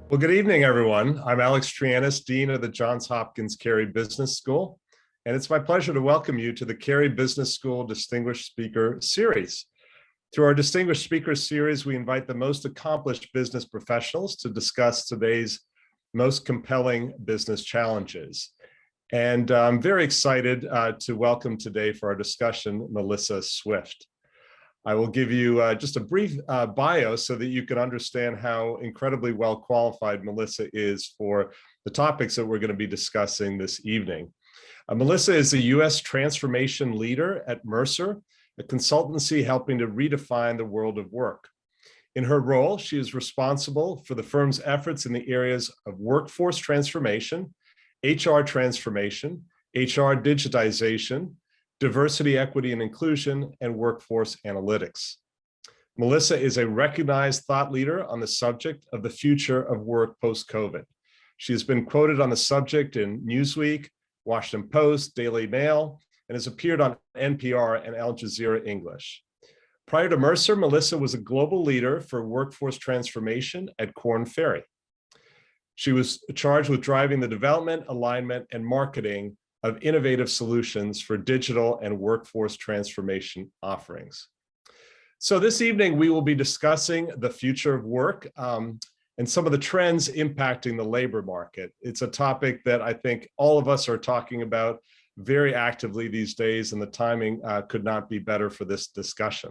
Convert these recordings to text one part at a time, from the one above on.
Well, good evening, everyone. I'm Alex Triantis, Dean of the Johns Hopkins Carey Business School, and it's my pleasure to welcome you to the Carey Business School Distinguished Speaker Series. Through our Distinguished Speaker Series, we invite the most accomplished business professionals to discuss today's most compelling business challenges. And I'm very excited to welcome today for our discussion, Melissa Swift. I will give you just a brief bio so that you can understand how incredibly well qualified Melissa is for the topics that we're going to be discussing this evening. Melissa is a U.S. transformation leader at Mercer, a consultancy helping to redefine the world of work. In her role, she is responsible for the firm's efforts in the areas of workforce transformation, HR transformation, HR digitization, diversity, equity, and inclusion, and workforce analytics. Melissa is a recognized thought leader on the subject of the future of work post-COVID. She has been quoted on the subject in Newsweek, Washington Post, Daily Mail, and has appeared on NPR and Al Jazeera English. Prior to Mercer, Melissa was a global leader for workforce transformation at Korn Ferry. She was charged with driving the development, alignment, and marketing of innovative solutions for digital and workforce transformation offerings. So this evening, we will be discussing the future of work and some of the trends impacting the labor market. It's a topic that I think all of us are talking about very actively these days, and the timing could not be better for this discussion.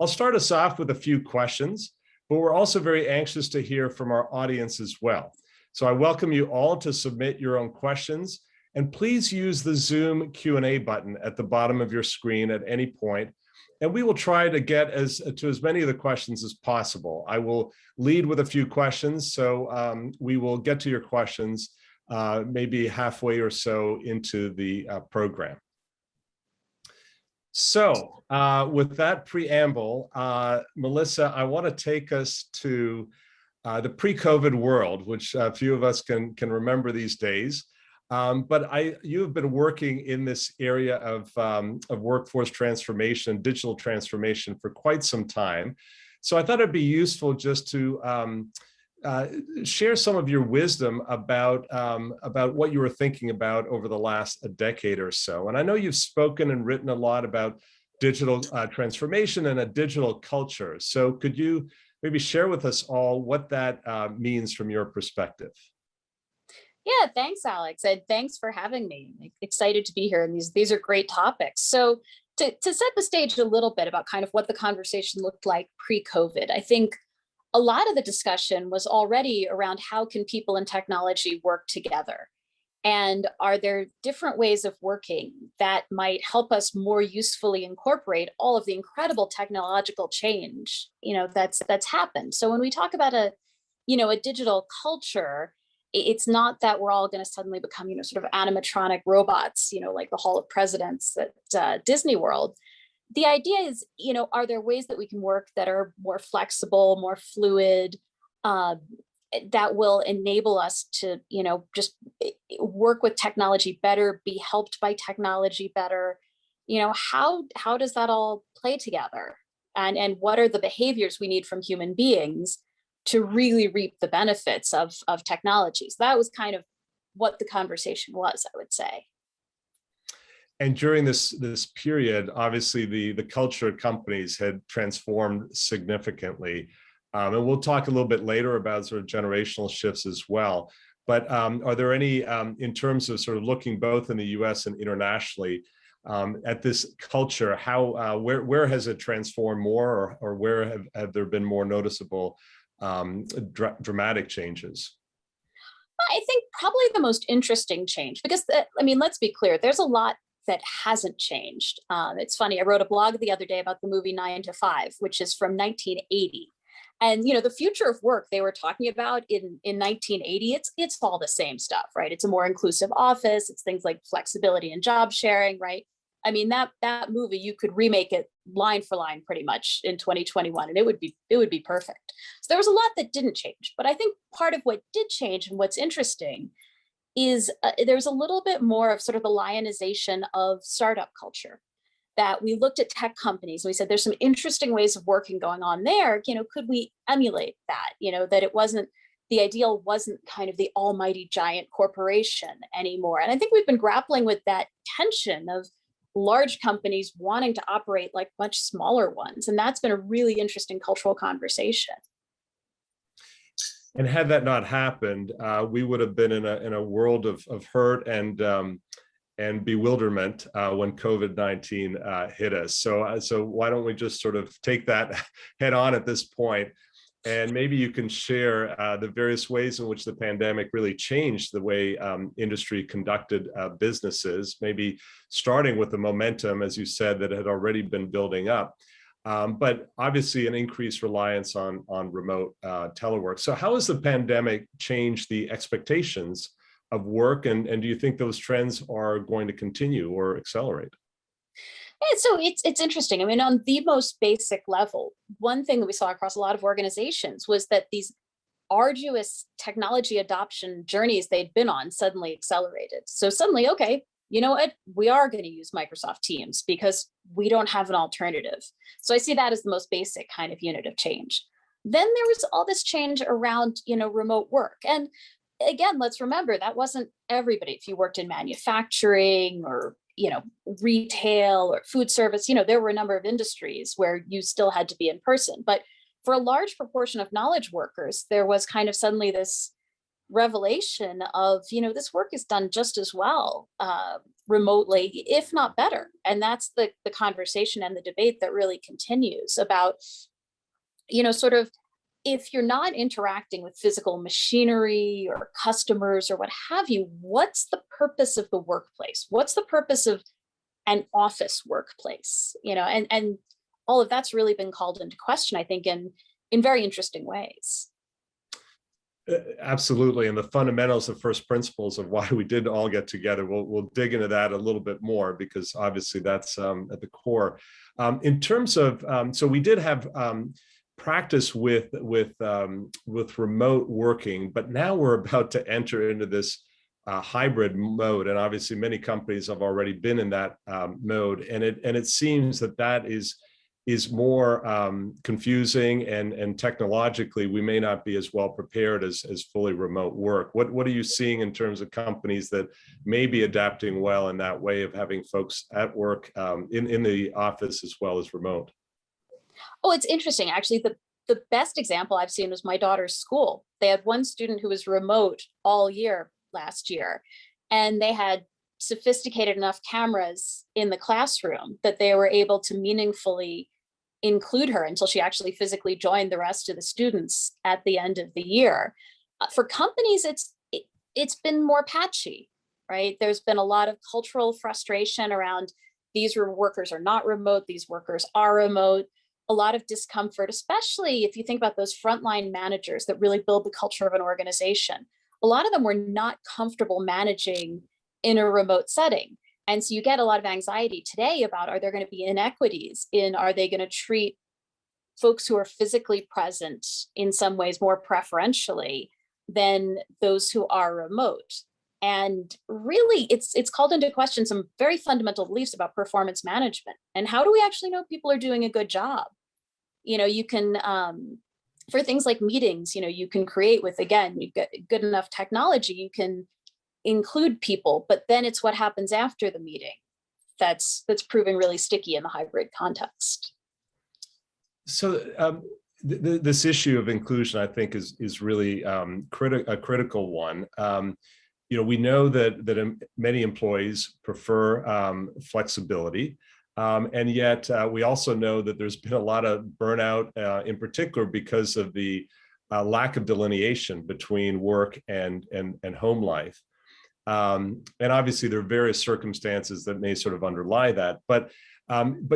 I'll start us off with a few questions, but we're also very anxious to hear from our audience as well. So I welcome you all to submit your own questions. And please use the Zoom Q&A button at the bottom of your screen at any point, and we will try to get to as many of the questions as possible. I will lead with a few questions, so we will get to your questions maybe halfway or so into the program. So with that preamble, Melissa, I want to take us to the pre-COVID world, which a few of us can remember these days. But you have been working in this area of workforce transformation, digital transformation for quite some time. So I thought it'd be useful just to share some of your wisdom about what you were thinking about over the last decade or so. And I know you've spoken and written a lot about digital transformation and a digital culture. So could you maybe share with us all what that means from your perspective? Yeah, thanks, Alex, and thanks for having me. I'm excited to be here, and these are great topics. So to set the stage a little bit about kind of what the conversation looked like pre-COVID, I think a lot of the discussion was already around how can people and technology work together? And are there different ways of working that might help us more usefully incorporate all of the incredible technological change, that's happened? So when we talk about a digital culture, it's not that we're all going to suddenly become, sort of animatronic robots, like the Hall of Presidents at Disney World. The idea is, are there ways that we can work that are more flexible, more fluid, that will enable us to, just work with technology better, be helped by technology better? How does that all play together? And what are the behaviors we need from human beings to really reap the benefits of technology? So that was kind of what the conversation was, I would say. And during this period, obviously the culture of companies had transformed significantly. And we'll talk a little bit later about sort of generational shifts as well. But are there any, in terms of sort of looking both in the US and internationally, at this culture, where has it transformed more, or where have there been more noticeable dramatic changes? I think probably the most interesting change, because let's be clear, there's a lot that hasn't changed. It's funny, I wrote a blog the other day about the movie 9 to 5, which is from 1980. And the future of work they were talking about in 1980, it's all the same stuff, right? It's a more inclusive office. It's things like flexibility and job sharing, right? I mean, that movie, you could remake it line for line pretty much in 2021, and it would be perfect. So there was a lot that didn't change, but I think part of what did change and what's interesting is there's a little bit more of sort of the lionization of startup culture. That we looked at tech companies and we said, there's some interesting ways of working going on there. Could we emulate that? That it wasn't the ideal wasn't kind of the almighty giant corporation anymore. And I think we've been grappling with that tension of large companies wanting to operate like much smaller ones. And that's been a really interesting cultural conversation. And had that not happened, we would have been in a world of hurt and bewilderment when COVID-19 hit us. So why don't we just sort of take that head on at this point, and maybe you can share the various ways in which the pandemic really changed the way industry conducted businesses, maybe starting with the momentum, as you said, that had already been building up. But obviously an increased reliance on remote telework. So how has the pandemic changed the expectations of work, and do you think those trends are going to continue or accelerate? Yeah, so it's interesting. I mean, on the most basic level, one thing that we saw across a lot of organizations was that these arduous technology adoption journeys they'd been on suddenly accelerated. So suddenly, okay, you know what? We are going to use Microsoft Teams because we don't have an alternative. So I see that as the most basic kind of unit of change. Then there was all this change around, remote work. And again, let's remember that wasn't everybody. If you worked in manufacturing or retail or food service, there were a number of industries where you still had to be in person. But for a large proportion of knowledge workers, there was kind of suddenly this revelation of, this work is done just as well remotely, if not better. And that's the conversation and the debate that really continues about, sort of, if you're not interacting with physical machinery or customers or what have you, what's the purpose of the workplace? What's the purpose of an office workplace? And all of that's really been called into question, I think, in very interesting ways. Absolutely. And the fundamentals of first principles of why we did all get together, we'll dig into that a little bit more, because obviously that's at the core. In terms of, so we did have practice with remote working, but now we're about to enter into this hybrid mode, and obviously many companies have already been in that mode, and it seems that is more confusing, and technologically we may not be as well prepared as fully remote work. What are you seeing in terms of companies that may be adapting well in that way of having folks at work in the office as well as remote? Oh, it's interesting. Actually, the best example I've seen was my daughter's school. They had one student who was remote all year last year, and they had sophisticated enough cameras in the classroom that they were able to meaningfully include her until she actually physically joined the rest of the students at the end of the year. For companies, it's been more patchy, right? There's been a lot of cultural frustration around these workers are not remote, these workers are remote. A lot of discomfort, especially if you think about those frontline managers that really build the culture of an organization. A lot of them were not comfortable managing in a remote setting. And so you get a lot of anxiety today about, are there going to be inequities are they going to treat folks who are physically present in some ways more preferentially than those who are remote? And really, it's called into question some very fundamental beliefs about performance management. And how do we actually know people are doing a good job? You can, for things like meetings, you can create with, again, you've got good enough technology, you can include people, but then it's what happens after the meeting that's proving really sticky in the hybrid context. So this issue of inclusion, I think, is really a critical one. We know that many employees prefer flexibility, and yet we also know that there's been a lot of burnout, in particular because of the lack of delineation between work and home life. And obviously there are various circumstances that may sort of underlie that, but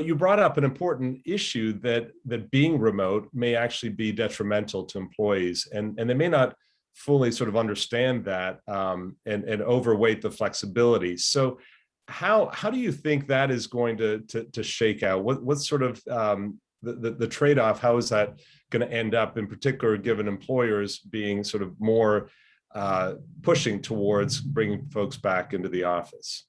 you brought up an important issue that being remote may actually be detrimental to employees, and they may not fully sort of understand that and overweight the flexibility. So how do you think that is going to shake out? What's sort of the trade-off? How is that going to end up, in particular, given employers being sort of more pushing towards bringing folks back into the office?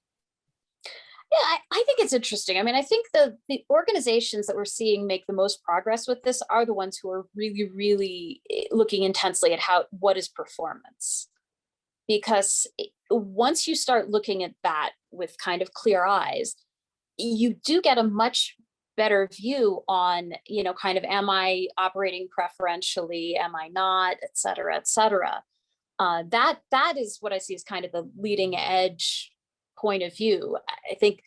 Yeah, I think it's interesting. I mean, I think the organizations that we're seeing make the most progress with this are the ones who are really, really looking intensely at what is performance. Because once you start looking at that with kind of clear eyes, you do get a much better view on, kind of, am I operating preferentially? Am I not? Et cetera, et cetera. That is what I see as kind of the leading edge point of view. I think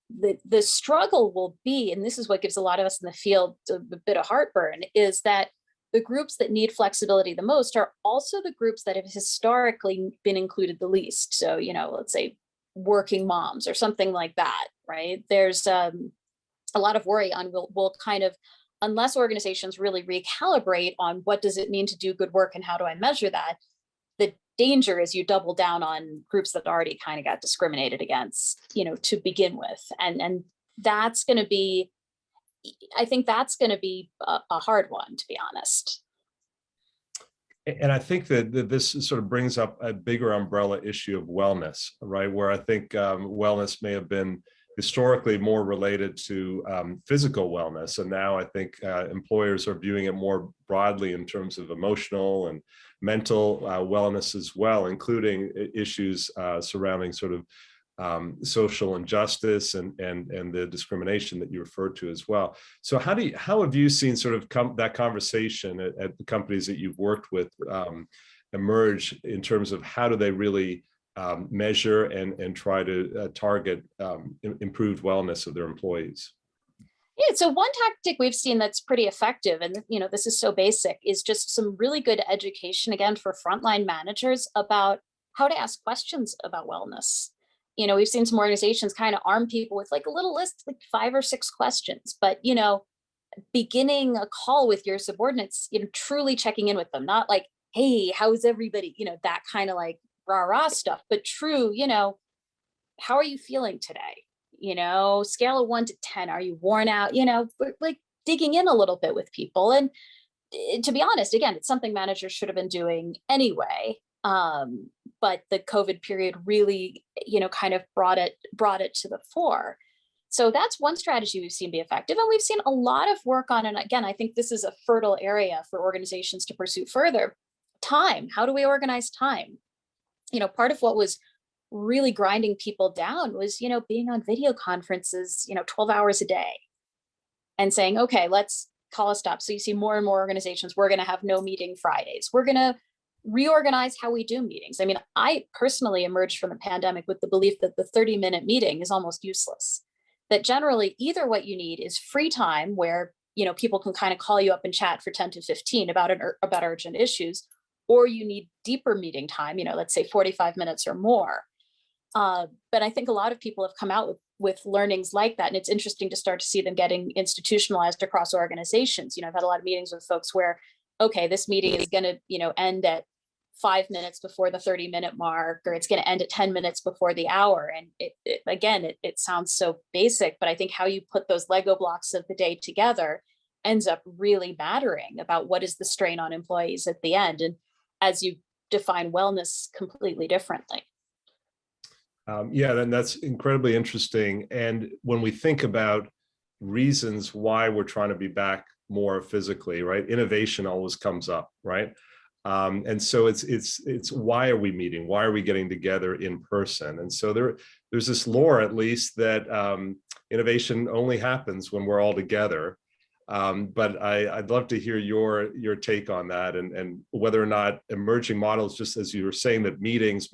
the struggle will be, and this is what gives a lot of us in the field a bit of heartburn, is that the groups that need flexibility the most are also the groups that have historically been included the least. So, let's say working moms or something like that, right? There's a lot of worry on will kind of, unless organizations really recalibrate on what does it mean to do good work and how do I measure that, the danger is you double down on groups that already kind of got discriminated against, to begin with. And that's going to be, I think that's going to be a hard one, to be honest. And I think that this sort of brings up a bigger umbrella issue of wellness, right? Where I think wellness may have been historically more related to physical wellness. And now I think employers are viewing it more broadly in terms of emotional and mental wellness as well, including issues surrounding sort of social injustice and the discrimination that you referred to as well. So how have you seen sort of that conversation at the companies that you've worked with emerge in terms of how do they really measure and try to target improved wellness of their employees? Yeah, so one tactic we've seen that's pretty effective, and this is so basic, is just some really good education again for frontline managers about how to ask questions about wellness. We've seen some organizations kind of arm people with like a little list, like 5 or 6 questions, but beginning a call with your subordinates, truly checking in with them, not like, hey, how's everybody, that kind of like rah-rah stuff, but true, how are you feeling today? Scale of 1 to 10, are you worn out? Like digging in a little bit with people. And to be honest, again, it's something managers should have been doing anyway. But the COVID period really, kind of brought it to the fore. So that's one strategy we've seen be effective. And we've seen a lot of work on, and again, I think this is a fertile area for organizations to pursue further. Time. How do we organize time? Part of what was really grinding people down was, being on video conferences, 12 hours a day and saying, okay, let's call a stop. So you see more and more organizations, we're going to have no meeting Fridays. We're going to reorganize how we do meetings. I mean, I personally emerged from the pandemic with the belief that the 30-minute meeting is almost useless. That generally either what you need is free time where, people can kind of call you up and chat for 10 to 15 about urgent issues, or you need deeper meeting time, let's say 45 minutes or more. But I think a lot of people have come out with learnings like that. And it's interesting to start to see them getting institutionalized across organizations. I've had a lot of meetings with folks where, okay, this meeting is going to, end at 5 minutes before the 30-minute mark, or it's going to end at 10 minutes before the hour. And it sounds so basic, but I think how you put those Lego blocks of the day together ends up really mattering about what is the strain on employees at the end. And as you define wellness completely differently. Yeah, then that's incredibly interesting. And when we think about reasons why we're trying to be back more physically, right? Innovation always comes up, right? And so it's why are we meeting? Why are we getting together in person? And so there's this lore, at least, that innovation only happens when we're all together. But I'd love to hear your take on that, and whether or not emerging models, just as you were saying, that meetings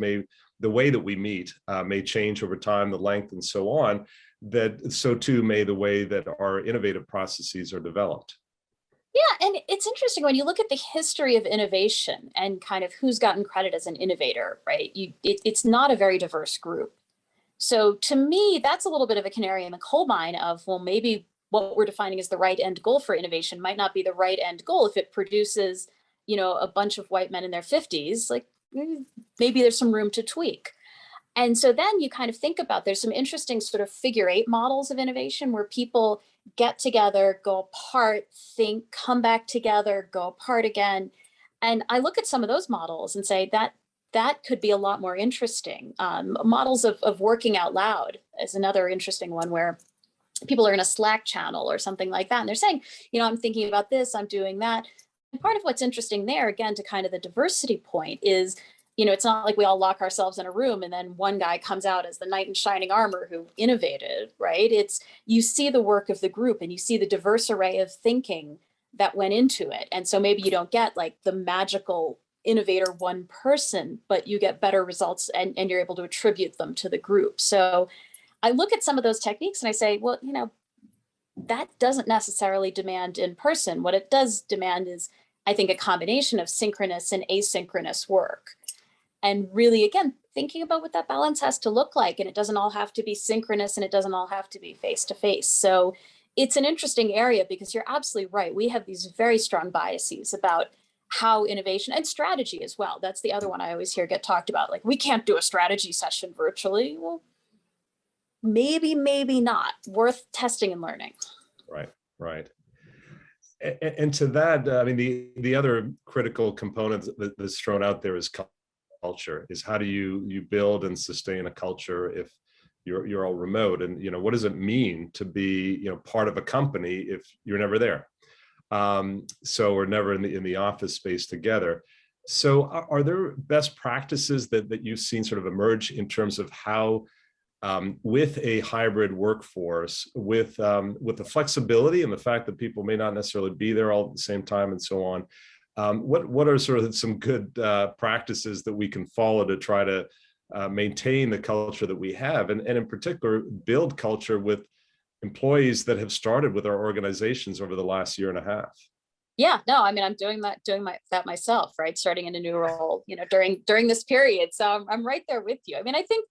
the way that we meet may change over time, the length and so on, that so too may the way that our innovative processes are developed. Yeah, and it's interesting when you look at the history of innovation and kind of who's gotten credit as an innovator, right? It's not a very diverse group. So to me, that's a little bit of a canary in the coal mine of, well, maybe what we're defining as the right end goal for innovation might not be the right end goal if it produces, a bunch of white men in their 50s. Like maybe there's some room to tweak. And so then you kind of think about, there's some interesting sort of figure 8 models of innovation where people get together, go apart, think, come back together, go apart again. And I look at some of those models and say that that could be a lot more interesting. Models of working out loud is another interesting one where people are in a Slack channel or something like that. And they're saying, I'm thinking about this, I'm doing that. And part of what's interesting there, again, to kind of the diversity point is, it's not like we all lock ourselves in a room and then one guy comes out as the knight in shining armor who innovated, right? It's, you see the work of the group and you see the diverse array of thinking that went into it. And so maybe you don't get like the magical innovator one person, but you get better results and you're able to attribute them to the group. So I look at some of those techniques and I say, well, that doesn't necessarily demand in person. What it does demand is, I think, a combination of synchronous and asynchronous work. And really, again, thinking about what that balance has to look like. And it doesn't all have to be synchronous and it doesn't all have to be face to face. So it's an interesting area because you're absolutely right. We have these very strong biases about how innovation and strategy as well. That's the other one I always hear get talked about. Like, we can't do a strategy session virtually. Well, maybe not. Worth testing and learning. Right. And to that, I mean, the other critical component that's thrown out there is culture. Is how do you build and sustain a culture if you're all remote? And what does it mean to be part of a company if you're never there? So we're never in the office space together. So are there best practices that you've seen sort of emerge in terms of how, with a hybrid workforce, with the flexibility and the fact that people may not necessarily be there all at the same time and so on, what are sort of some good practices that we can follow to try to maintain the culture that we have, and in particular build culture with employees that have started with our organizations over the last year and a half? Yeah, no, I mean, I'm doing that myself, right? Starting in a new role, during this period. So I'm right there with you. I mean, I think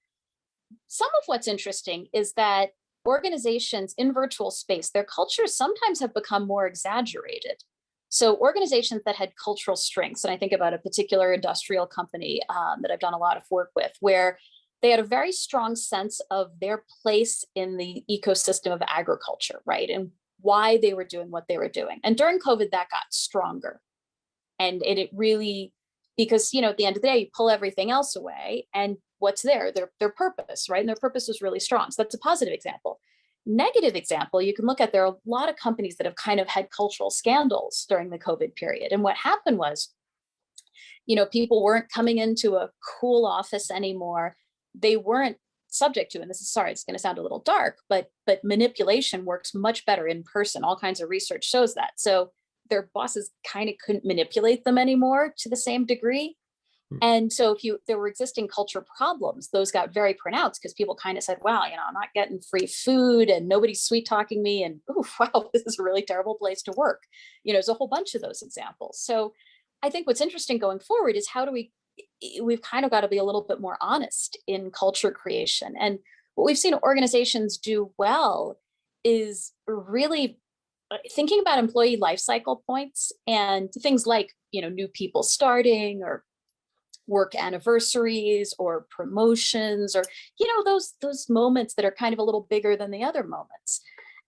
some of what's interesting is that organizations in virtual space, their cultures sometimes have become more exaggerated. So organizations that had cultural strengths, and I think about a particular industrial company that I've done a lot of work with, where they had a very strong sense of their place in the ecosystem of agriculture, right? And why they were doing what they were doing. And during COVID, that got stronger. And it really, because, at the end of the day, you pull everything else away and what's there? Their purpose, right? And their purpose was really strong. So that's a positive example. Negative example, you can look at, there are a lot of companies that have kind of had cultural scandals during the COVID period. And what happened was, people weren't coming into a cool office anymore. They weren't subject to, and this is, sorry, it's going to sound a little dark, but manipulation works much better in person. All kinds of research shows that. So their bosses kind of couldn't manipulate them anymore to the same degree. And so if there were existing culture problems, those got very pronounced because people kind of said, wow, I'm not getting free food and nobody's sweet talking me. And oh, wow, this is a really terrible place to work. There's a whole bunch of those examples. So I think what's interesting going forward is how do we've kind of got to be a little bit more honest in culture creation. And what we've seen organizations do well is really thinking about employee life cycle points and things like, new people starting or work anniversaries or promotions, or those moments that are kind of a little bigger than the other moments,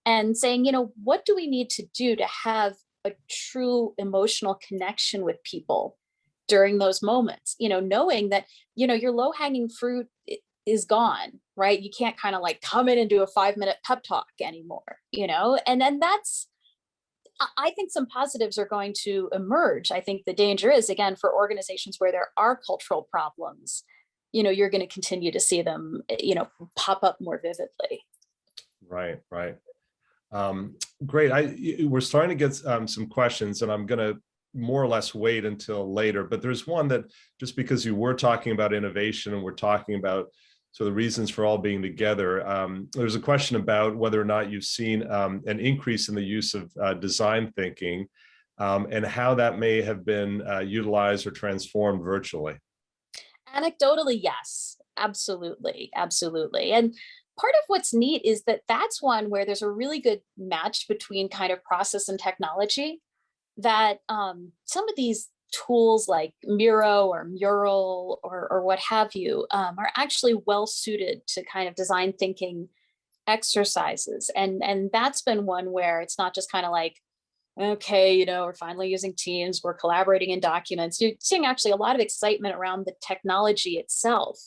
and saying, what do we need to do to have a true emotional connection with people during those moments, knowing that your low-hanging fruit is gone, right? You can't kind of like come in and do a 5-minute pep talk anymore, and then I think some positives are going to emerge. I think the danger is, again, for organizations where there are cultural problems, you're going to continue to see them, pop up more vividly. Right. Great. We're starting to get some questions, and I'm going to more or less wait until later. But there's one that, just because you were talking about innovation and we're talking about the reasons for all being together, there's a question about whether or not you've seen an increase in the use of design thinking, and how that may have been utilized or transformed virtually. Anecdotally, yes, absolutely. And part of what's neat is that that's one where there's a really good match between kind of process and technology, that some of these tools like Miro or Mural or what have you are actually well suited to kind of design thinking exercises. And that's been one where it's not just kind of like, okay, we're finally using Teams, we're collaborating in documents. You're seeing actually a lot of excitement around the technology itself.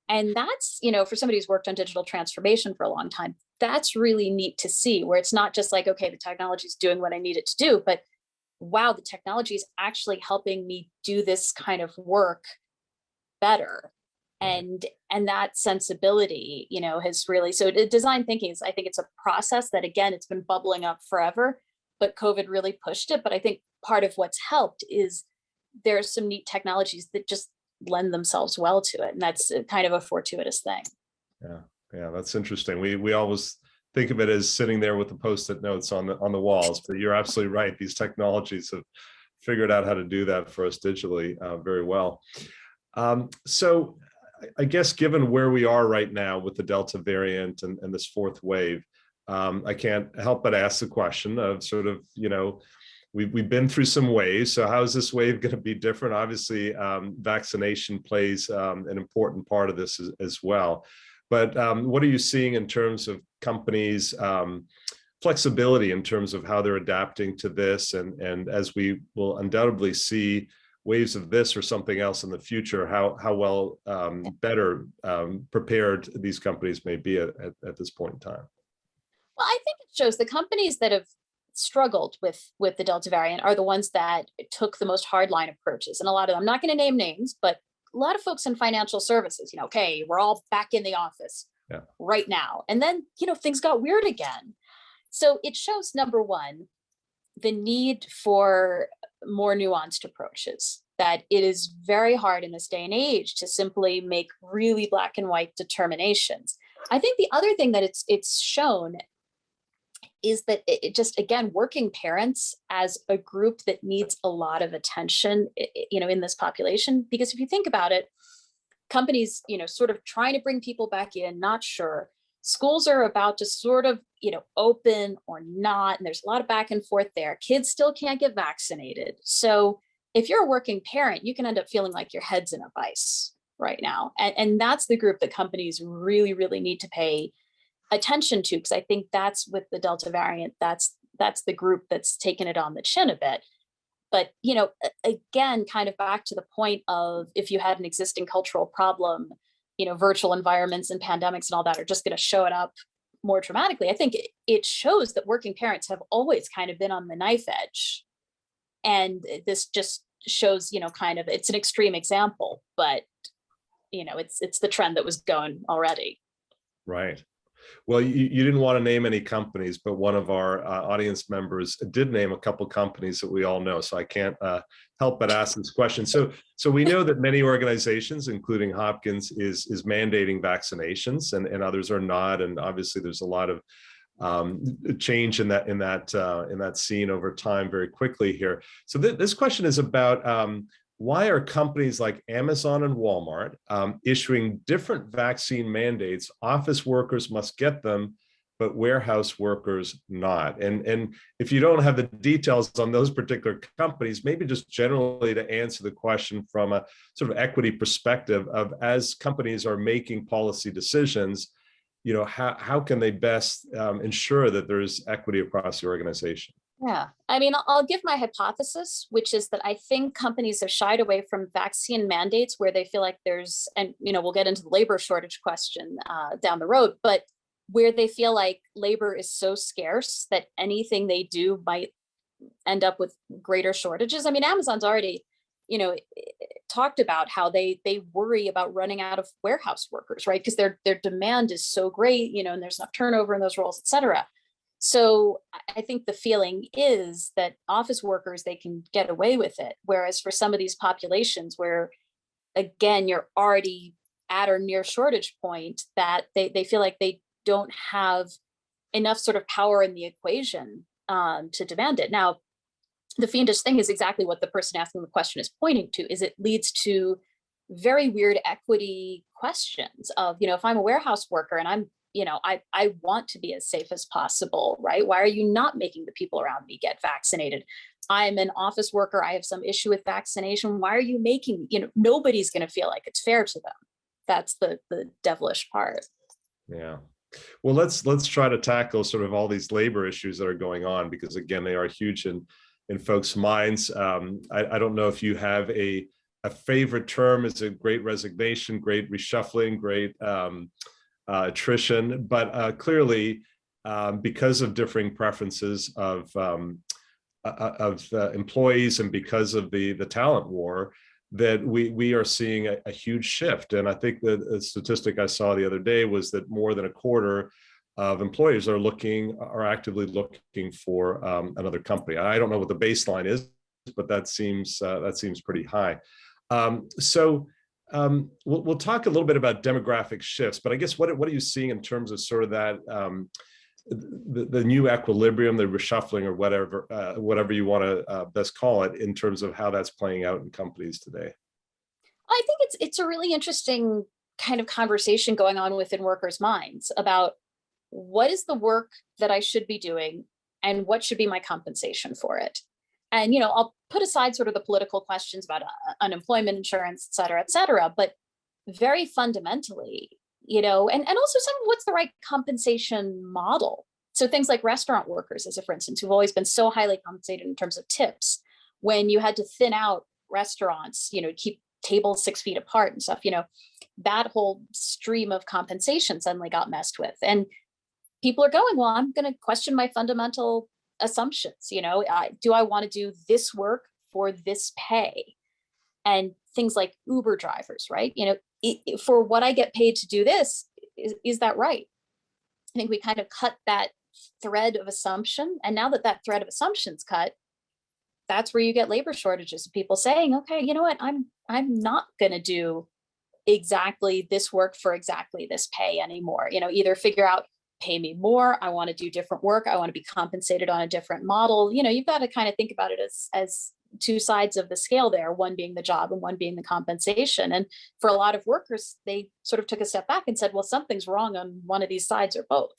And that's, for somebody who's worked on digital transformation for a long time, that's really neat to see, where it's not just like, okay, the technology is doing what I need it to do, but wow, the technology is actually helping me do this kind of work better. Right. And that sensibility, has really, so design thinking is, I think it's a process that, again, it's been bubbling up forever, but COVID really pushed it. But I think part of what's helped is there's some neat technologies that just lend themselves well to it. And that's kind of a fortuitous thing. Yeah, yeah, that's interesting. We always think of it as sitting there with the post-it notes on the walls, but you're absolutely right. These technologies have figured out how to do that for us digitally very well. So I guess given where we are right now with the Delta variant and this fourth wave, I can't help but ask the question of sort of, we've been through some waves. So how is this wave going to be different? Obviously, vaccination plays an important part of this as well. But what are you seeing in terms of companies' flexibility in terms of how they're adapting to this? And as we will undoubtedly see waves of this or something else in the future, how well better prepared these companies may be at this point in time? Well, I think it shows the companies that have struggled with the Delta variant are the ones that took the most hardline approaches. And a lot of them, I'm not going to name names, but a lot of folks in financial services, okay, we're all back in the office right now. And then, things got weird again. So it shows, number one, the need for more nuanced approaches, that it is very hard in this day and age to simply make really black and white determinations. I think the other thing that it's shown is that it just, again, working parents as a group that needs a lot of attention, in this population, because if you think about it, companies, sort of trying to bring people back in, not sure. Schools are about to sort of, open or not. And there's a lot of back and forth there. Kids still can't get vaccinated. So if you're a working parent, you can end up feeling like your head's in a vice right now. And that's the group that companies really, really need to pay attention to, because I think that's with the Delta variant, that's the group that's taken it on the chin a bit. But, again, kind of back to the point of, if you had an existing cultural problem, virtual environments and pandemics and all that are just going to show it up more dramatically. I think it shows that working parents have always kind of been on the knife edge. And this just shows, kind of, it's an extreme example, but, it's the trend that was going already. Right. Well, you didn't want to name any companies, but one of our audience members did name a couple companies that we all know. So I can't help but ask this question. So we know that many organizations, including Hopkins, is mandating vaccinations, and others are not. And obviously, there's a lot of change in that scene over time very quickly here. So this question is about why are companies like Amazon and Walmart issuing different vaccine mandates? Office workers must get them, but warehouse workers not. And if you don't have the details on those particular companies, maybe just generally to answer the question from a sort of equity perspective of, as companies are making policy decisions, how can they best ensure that there's equity across the organization? Yeah, I mean, I'll give my hypothesis, which is that I think companies have shied away from vaccine mandates where they feel like there's, and we'll get into the labor shortage question down the road, but where they feel like labor is so scarce that anything they do might end up with greater shortages. I mean, Amazon's already, talked about how they worry about running out of warehouse workers, right? Because their demand is so great, and there's enough turnover in those roles, et cetera. So I think the feeling is that office workers, they can get away with it. Whereas for some of these populations where, again, you're already at or near shortage point, that they feel like they don't have enough sort of power in the equation to demand it. Now, the fiendish thing is exactly what the person asking the question is pointing to, is it leads to very weird equity questions of, if I'm a warehouse worker and I'm, I want to be as safe as possible, right? Why are you not making the people around me get vaccinated? I'm an office worker. I have some issue with vaccination. Why are you making, nobody's going to feel like it's fair to them. That's the devilish part. Yeah. Well, let's try to tackle sort of all these labor issues that are going on, because again, they are huge in folks' minds. I don't know if you have a favorite term. Is it great resignation, great reshuffling, great attrition? But clearly, because of differing preferences of employees and because of the talent war, that we are seeing a huge shift. And I think that a statistic I saw the other day was that more than a quarter of employers are actively looking for another company. I don't know what the baseline is, but that seems pretty high. We'll talk a little bit about demographic shifts, but I guess what are you seeing in terms of sort of that the new equilibrium, the reshuffling, or whatever you want to best call it, in terms of how that's playing out in companies today? I think it's a really interesting kind of conversation going on within workers' minds about what is the work that I should be doing and what should be my compensation for it. And, I'll put aside sort of the political questions about unemployment insurance, et cetera, but very fundamentally, and also some of what's the right compensation model. So things like restaurant workers, as a for instance, who've always been so highly compensated in terms of tips, when you had to thin out restaurants, keep tables 6 feet apart and stuff, that whole stream of compensation suddenly got messed with. And people are going, well, I'm going to question my fundamental assumptions. Do I want to do this work for this pay? And things like Uber drivers, right? For what I get paid to do this, is that right? I think we kind of cut that thread of assumption. And now that thread of assumption's cut, that's where you get labor shortages. People saying, okay, you know what? I'm not going to do exactly this work for exactly this pay anymore. Either figure out, pay me more. I want to do different work. I want to be compensated on a different model. You've got to kind of think about it as two sides of the scale there, one being the job and one being the compensation. And for a lot of workers, they sort of took a step back and said, well, something's wrong on one of these sides or both.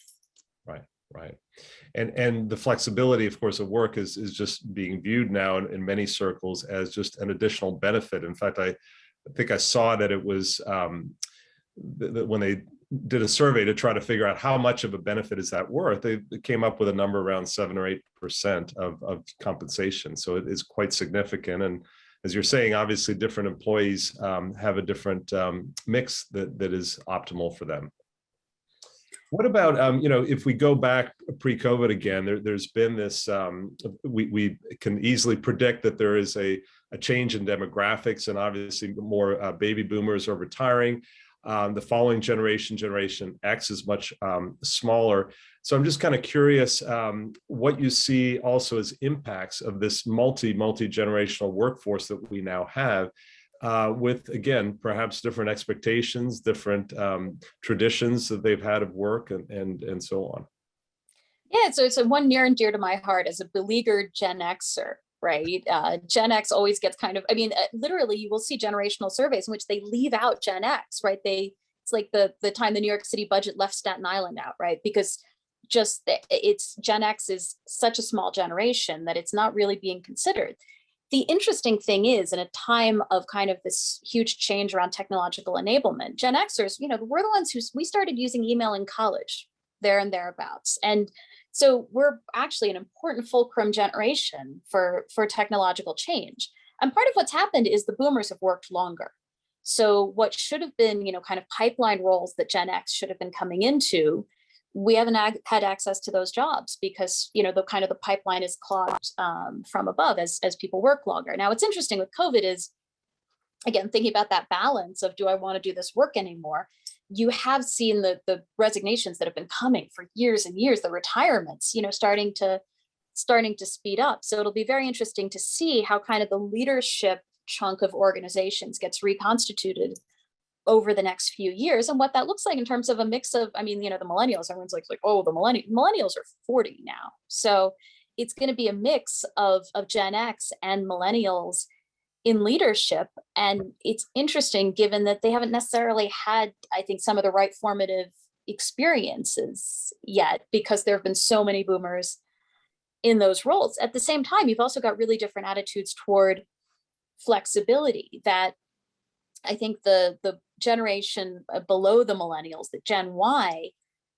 Right. And the flexibility, of course, of work is just being viewed now in many circles as just an additional benefit. In fact, I think I saw that it was when they did a survey to try to figure out how much of a benefit is that worth, they came up with a number around 7 or 8% of compensation. So it is quite significant. And as you're saying, obviously different employees have a different mix that is optimal for them. What about, if we go back pre-COVID again, there's been this, we can easily predict that there is a change in demographics, and obviously more baby boomers are retiring. The following generation X, is much smaller. So I'm just kind of curious what you see also as impacts of this multi-generational workforce that we now have, with, again, perhaps different expectations, different traditions that they've had of work, and so on. Yeah, so it's one near and dear to my heart as a beleaguered Gen Xer. Right. Gen X always gets kind of, literally you will see generational surveys in which they leave out Gen X, right? It's like the time the New York City budget left Staten Island out, right? Because it's Gen X is such a small generation that it's not really being considered. The interesting thing is, in a time of kind of this huge change around technological enablement, Gen Xers, we're the ones we started using email in college, there and thereabouts. And so we're actually an important fulcrum generation for technological change. And part of what's happened is the boomers have worked longer. So what should have been, kind of pipeline roles that Gen X should have been coming into, we haven't had access to those jobs because, the pipeline is clogged from above as people work longer. Now, what's interesting with COVID is, again, thinking about that balance of, do I want to do this work anymore? You have seen the resignations that have been coming for years and years, the retirements, starting to speed up. So it'll be very interesting to see how kind of the leadership chunk of organizations gets reconstituted over the next few years, and what that looks like in terms of a mix of, the millennials, everyone's like, oh, the millennials are 40 now. So it's going to be a mix of Gen X and millennials in leadership. And it's interesting given that they haven't necessarily had, I think, some of the right formative experiences yet, because there have been so many boomers in those roles. At the same time, you've also got really different attitudes toward flexibility that I think the generation below the millennials, the Gen Y,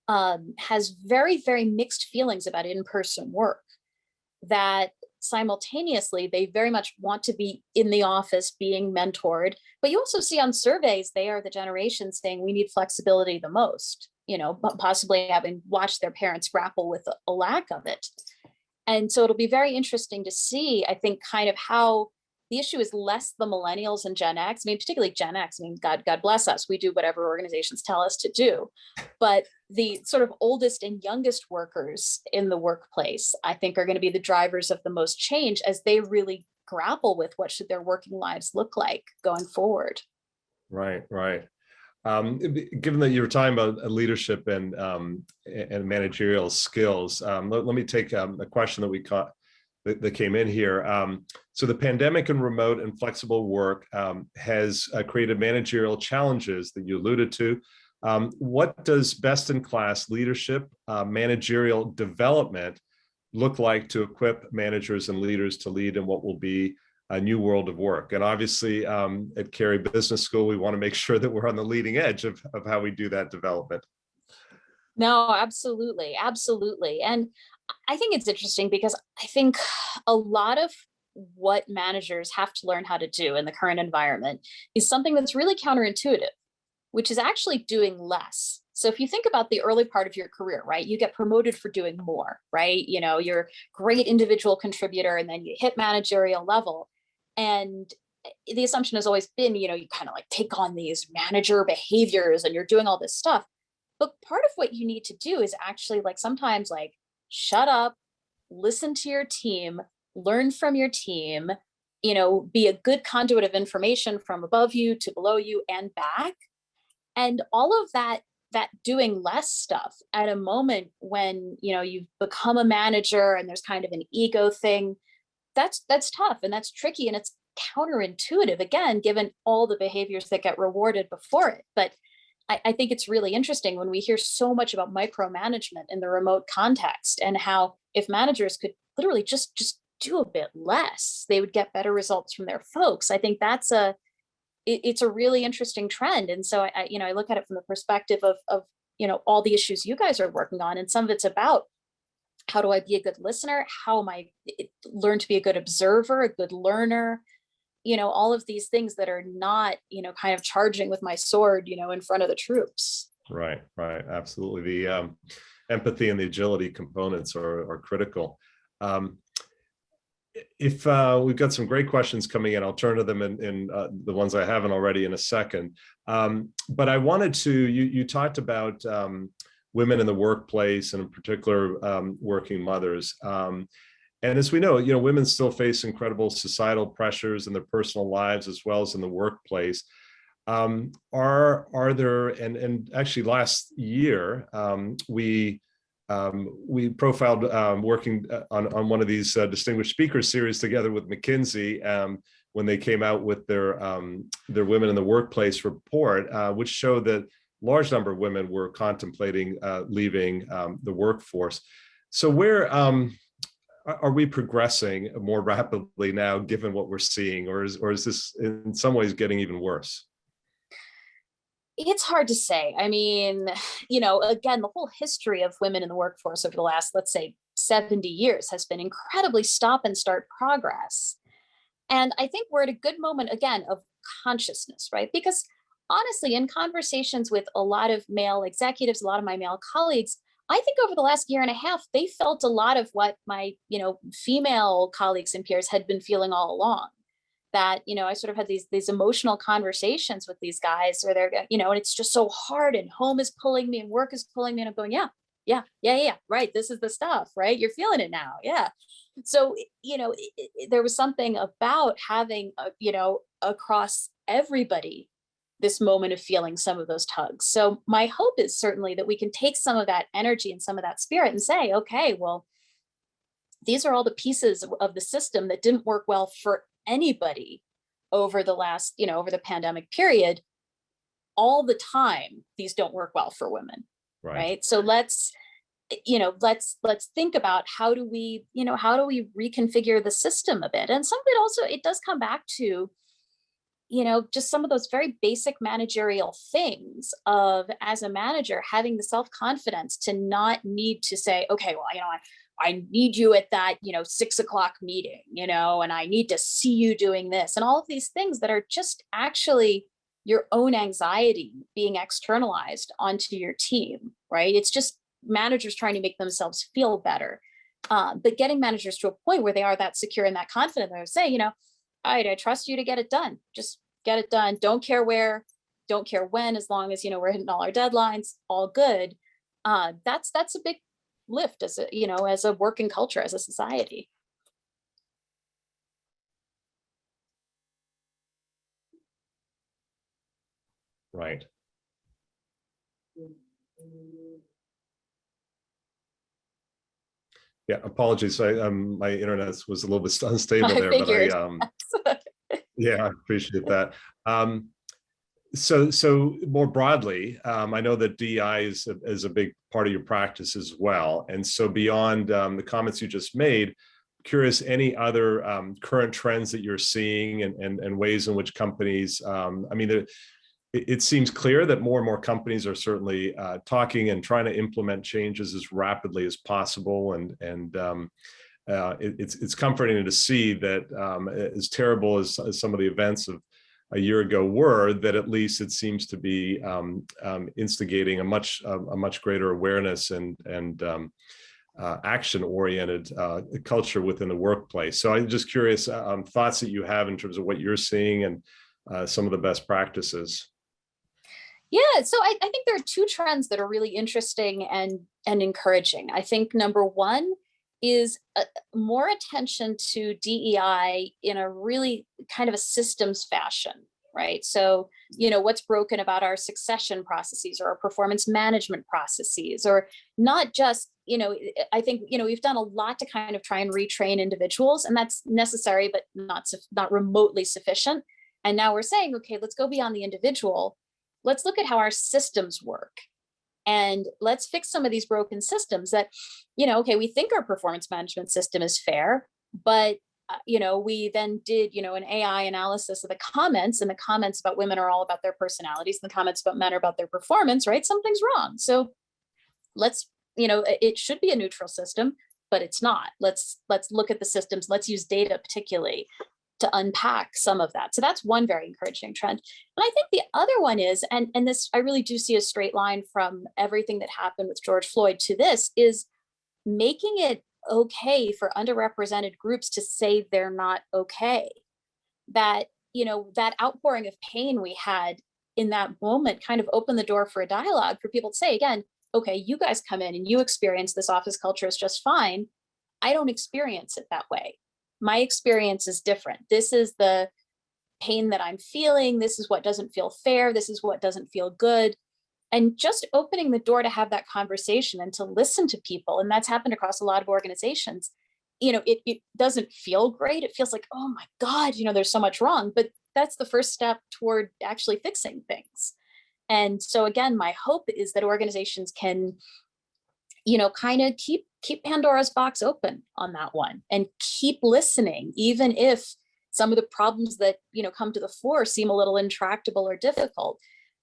has very, very mixed feelings about in-person work, that simultaneously they very much want to be in the office being mentored. But you also see on surveys, they are the generation saying we need flexibility the most, but possibly having watched their parents grapple with a lack of it. And so it'll be very interesting to see, I think, kind of how the issue is less the millennials and Gen X. I mean, particularly Gen X. I mean, God bless us. We do whatever organizations tell us to do. But the sort of oldest and youngest workers in the workplace, I think, are going to be the drivers of the most change as they really grapple with what should their working lives look like going forward. Right, right. Given that you were talking about leadership and managerial skills, let me take a question that we caught that came in here. So the pandemic and remote and flexible work has created managerial challenges that you alluded to. What does best-in-class leadership, managerial development look like to equip managers and leaders to lead in what will be a new world of work? And obviously at Carey Business School, we want to make sure that we're on the leading edge of how we do that development. No, absolutely. Absolutely. And I think it's interesting because I think a lot of what managers have to learn how to do in the current environment is something that's really counterintuitive, which is actually doing less. So if you think about the early part of your career, right, you get promoted for doing more, right? You're a great individual contributor and then you hit managerial level. And the assumption has always been, you kind of like take on these manager behaviors and you're doing all this stuff. But part of what you need to do is actually like sometimes like shut up, listen to your team, learn from your team, be a good conduit of information from above you to below you and back. And all of that doing less stuff at a moment when, you've become a manager and there's kind of an ego thing, that's tough and that's tricky and it's counterintuitive, again, given all the behaviors that get rewarded before it. But I think it's really interesting when we hear so much about micromanagement in the remote context and how if managers could literally just do a bit less, they would get better results from their folks. I think it's a really interesting trend. And so I look at it from the perspective of all the issues you guys are working on. And some of it's about how do I be a good listener? How am I learn to be a good observer, a good learner? All of these things that are not, kind of charging with my sword, in front of the troops. Right, right. Absolutely. The empathy and the agility components are critical. If we've got some great questions coming in, I'll turn to them in the ones I haven't already in a second. But I wanted to, you talked about women in the workplace and in particular working mothers. And as we know, women still face incredible societal pressures in their personal lives as well as in the workplace. Are there, and actually last year, we profiled working on one of these distinguished speaker series together with McKinsey when they came out with their Women in the Workplace report, which showed that large number of women were contemplating leaving the workforce. So where are we progressing more rapidly now, given what we're seeing, or is this in some ways getting even worse? It's hard to say. I mean, again, the whole history of women in the workforce over the last, let's say, 70 years has been incredibly stop and start progress. And I think we're at a good moment, again, of consciousness, right? Because honestly, in conversations with a lot of male executives, a lot of my male colleagues, I think over the last year and a half, they felt a lot of what my, female colleagues and peers had been feeling all along. That, I sort of had these emotional conversations with these guys where they're, and it's just so hard and home is pulling me and work is pulling me. And I'm going, yeah, right. This is the stuff, right? You're feeling it now. Yeah. So, there was something about having, across everybody, this moment of feeling some of those tugs. So my hope is certainly that we can take some of that energy and some of that spirit and say, okay, well, these are all the pieces of the system that didn't work well for anybody over the last, over the pandemic period. All the time, these don't work well for women. Right. So let's think about how do we reconfigure the system a bit. And some of it also, it does come back to just some of those very basic managerial things of, as a manager, having the self-confidence to not need to say, okay, well, I need you at that, 6 o'clock meeting, and I need to see you doing this, and all of these things that are just actually your own anxiety being externalized onto your team, right? It's just managers trying to make themselves feel better. But getting managers to a point where they are that secure and that confident, they're saying, all right, I trust you to get it done. Just get it done. Don't care where, don't care when, as long as, we're hitting all our deadlines, all good. That's a big lift as a working culture, as a society. Right. Yeah, apologies. My internet was a little bit unstable I there, but figured. yeah, I appreciate that. So more broadly, I know that DEI is a big part of your practice as well. And so beyond the comments you just made, curious, any other current trends that you're seeing and ways in which companies, it seems clear that more and more companies are certainly talking and trying to implement changes as rapidly as possible. It's comforting to see that as terrible as some of the events of a year ago were, that at least it seems to be instigating a much greater awareness and action-oriented culture within the workplace. So I'm just curious, thoughts that you have in terms of what you're seeing and some of the best practices. Yeah, so I think there are two trends that are really interesting and encouraging. I think number one is more attention to DEI in a really kind of a systems fashion, right? So, what's broken about our succession processes or our performance management processes, or not just, I think, we've done a lot to kind of try and retrain individuals, and that's necessary, but not remotely sufficient. And now we're saying, okay, let's go beyond the individual. Let's look at how our systems work. And let's fix some of these broken systems that, okay, we think our performance management system is fair, but, we then did, an AI analysis of the comments, and the comments about women are all about their personalities, and the comments about men are about their performance, right? Something's wrong. So let's, it should be a neutral system, but it's not. Let's look at the systems. Let's use data particularly to unpack some of that. So that's one very encouraging trend. And I think the other one is, and this, I really do see a straight line from everything that happened with George Floyd to this, is making it okay for underrepresented groups to say they're not okay. That, that outpouring of pain we had in that moment kind of opened the door for a dialogue for people to say, again, okay, you guys come in and you experience this office culture is just fine. I don't experience it that way. My experience is different. This is the pain that I'm feeling. This is what doesn't feel fair. This is what doesn't feel good. And just opening the door to have that conversation and to listen to people. And that's happened across a lot of organizations. It doesn't feel great. It feels like, oh my God, there's so much wrong. But that's the first step toward actually fixing things. And so again, my hope is that organizations can, kind of keep Pandora's box open on that one and keep listening, even if some of the problems that, come to the fore seem a little intractable or difficult,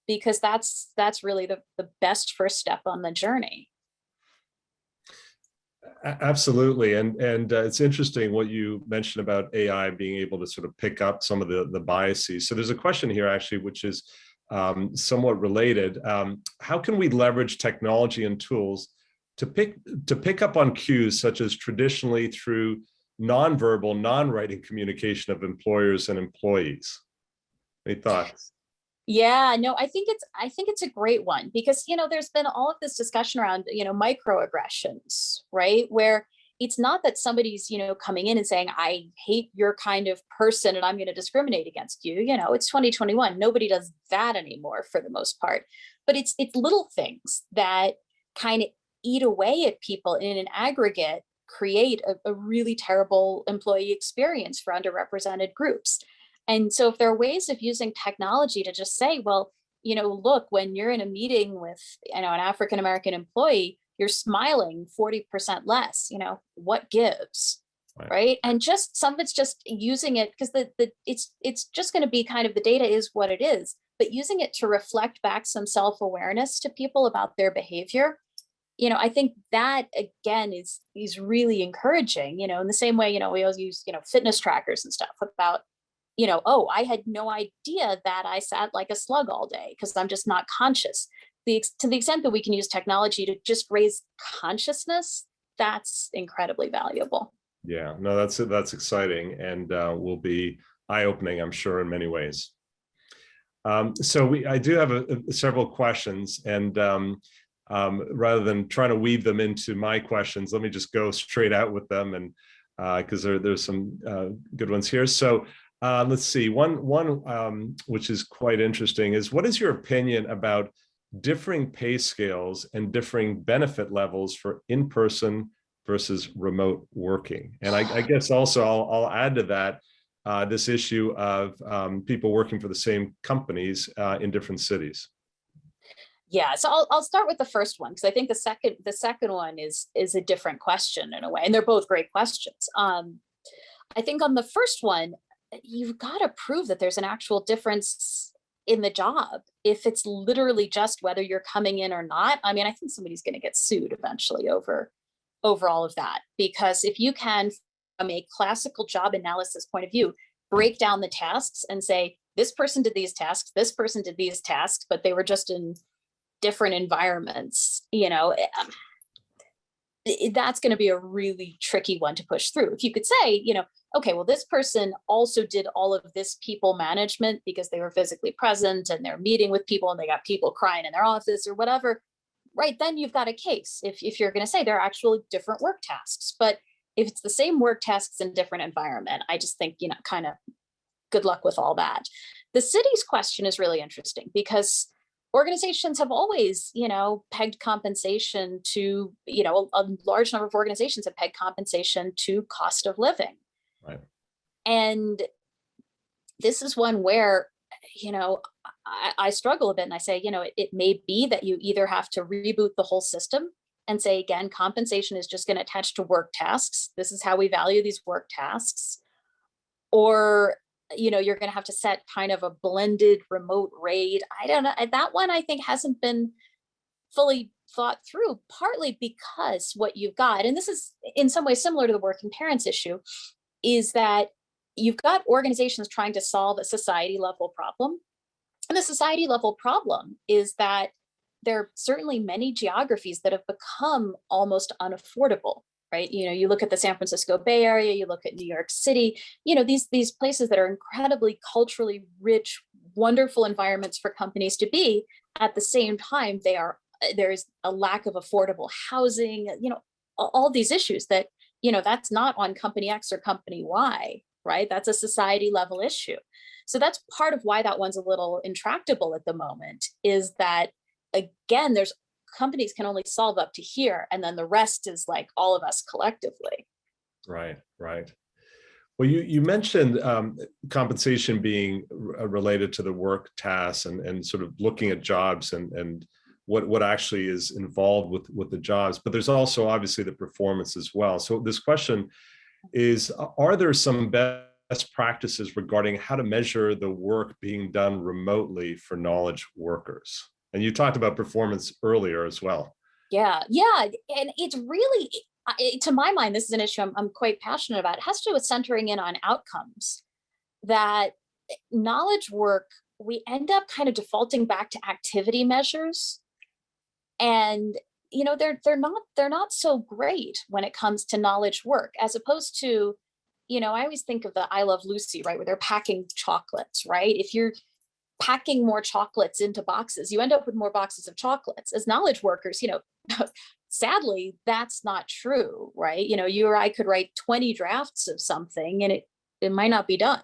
because that's really the best first step on the journey. Absolutely. And it's interesting what you mentioned about AI being able to sort of pick up some of the biases. So there's a question here actually, which is somewhat related. How can we leverage technology and tools to pick up on cues such as traditionally through nonverbal, non-writing communication of employers and employees? Any thoughts? Yeah, no, I think it's a great one because, there's been all of this discussion around, microaggressions, right? Where it's not that somebody's, coming in and saying, I hate your kind of person and I'm going to discriminate against you. It's 2021. Nobody does that anymore for the most part. But it's little things that kind of eat away at people in an aggregate, create a really terrible employee experience for underrepresented groups. And so if there are ways of using technology to just say, well, look, when you're in a meeting with, an African-American employee, you're smiling 40% less, what gives? right? And just some of it's just using it because it's just going to be kind of the data is what it is, but using it to reflect back some self-awareness to people about their behavior. I think that again is really encouraging, in the same way, we always use, fitness trackers and stuff about, oh, I had no idea that I sat like a slug all day because I'm just not conscious. To the extent that we can use technology to just raise consciousness, that's incredibly valuable. Yeah, no, that's exciting and will be eye-opening, I'm sure, in many ways. So I do have several questions, and rather than trying to weave them into my questions, let me just go straight out with them, and because there's some good ones here. So let's see. One which is quite interesting is, what is your opinion about differing pay scales and differing benefit levels for in-person versus remote working? And I guess also I'll add to that this issue of people working for the same companies in different cities. Yeah, so I'll start with the first one because I think the second one is a different question in a way, and they're both great questions. I think on the first one, you've got to prove that there's an actual difference in the job. If it's literally just whether you're coming in or not, I mean, I think somebody's going to get sued eventually over all of that, because if you can, from a classical job analysis point of view, break down the tasks and say this person did these tasks, this person did these tasks, but they were just in different environments, that's going to be a really tricky one to push through. If you could say, okay, well, this person also did all of this people management because they were physically present and they're meeting with people and they got people crying in their office or whatever, right? Then you've got a case. If you're going to say there are actually different work tasks, but if it's the same work tasks in different environment, I just think, kind of good luck with all that. The city's question is really interesting because organizations have always, pegged compensation to, a large number of organizations have pegged compensation to cost of living. Right. And this is one where, I struggle a bit and I say, it may be that you either have to reboot the whole system and say, again, compensation is just going to attach to work tasks. This is how we value these work tasks. Or you're going to have to set kind of a blended remote rate. I don't know. That one I think hasn't been fully thought through, partly because what you've got, and this is in some ways similar to the working parents issue, is that you've got organizations trying to solve a society level problem. And the society level problem is that there are certainly many geographies that have become almost unaffordable. Right. You look at the San Francisco Bay Area, you look at New York City, these places that are incredibly culturally rich, wonderful environments for companies to be. At the same time, there's a lack of affordable housing, all these issues that, that's not on company X or company Y, right? That's a society level issue. So that's part of why that one's a little intractable at the moment, is that, again, there's companies can only solve up to here, and then the rest is like all of us collectively. Right. Well, you mentioned compensation being related to the work tasks and sort of looking at jobs and what actually is involved with the jobs, but there's also obviously the performance as well. So this question is, are there some best practices regarding how to measure the work being done remotely for knowledge workers? And you talked about performance earlier as well. Yeah. And it's really, to my mind, this is an issue I'm quite passionate about. It has to do with centering in on outcomes. That knowledge work, we end up kind of defaulting back to activity measures. And they're not so great when it comes to knowledge work, as opposed to, I always think of the I Love Lucy, right, where they're packing chocolates, right? If you're packing more chocolates into boxes, you end up with more boxes of chocolates. As knowledge workers, sadly, that's not true, right? You or I could write 20 drafts of something and it might not be done.